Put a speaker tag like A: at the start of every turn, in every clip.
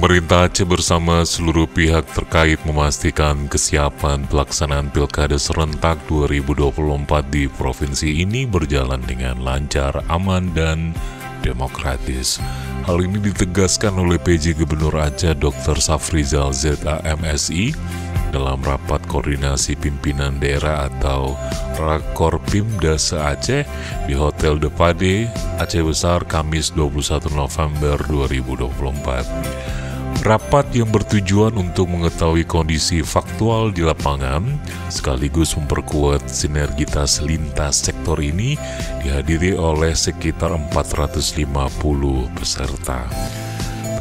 A: Pemerintah Aceh bersama seluruh pihak terkait memastikan kesiapan pelaksanaan Pilkada serentak 2024 di provinsi ini berjalan dengan lancar, aman, dan demokratis. Hal ini ditegaskan oleh PJ Gubernur Aceh Dr. Safrizal ZAMSI dalam rapat koordinasi pimpinan daerah atau Rakorpimda se-Aceh di Hotel De Pade, Aceh Besar, Kamis 21 November 2024. Rapat yang bertujuan untuk mengetahui kondisi faktual di lapangan sekaligus memperkuat sinergitas lintas sektor ini dihadiri oleh sekitar 450 peserta.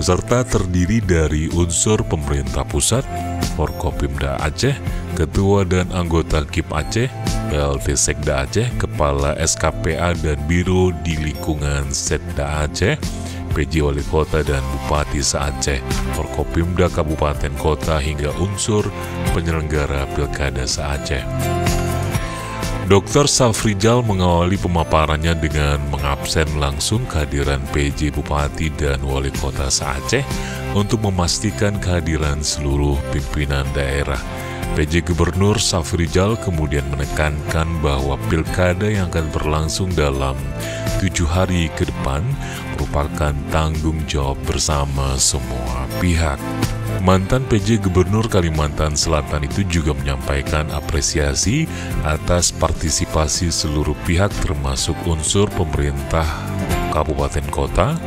A: Peserta terdiri dari unsur pemerintah pusat, Forkopimda Aceh, Ketua dan anggota KIP Aceh, PLT Sekda Aceh, Kepala SKPA dan Biro di lingkungan Sekda Aceh, PJ Wali Kota dan Bupati se-Aceh, Forkopimda Kabupaten Kota hingga unsur penyelenggara Pilkada se-Aceh. Dr. Safrizal mengawali pemaparannya dengan mengabsen langsung kehadiran PJ Bupati dan Wali Kota se-Aceh untuk memastikan kehadiran seluruh pimpinan daerah. PJ Gubernur Safrizal kemudian menekankan bahwa pilkada yang akan berlangsung dalam 7 hari ke depan merupakan tanggung jawab bersama semua pihak. Mantan PJ Gubernur Kalimantan Selatan itu juga menyampaikan apresiasi atas partisipasi seluruh pihak termasuk unsur pemerintah kabupaten kota,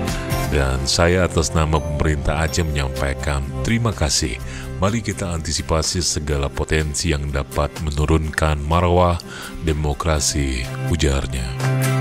A: dan saya atas nama pemerintah Aceh menyampaikan terima kasih. Mari kita antisipasi segala potensi yang dapat menurunkan marwah demokrasi, ujarnya.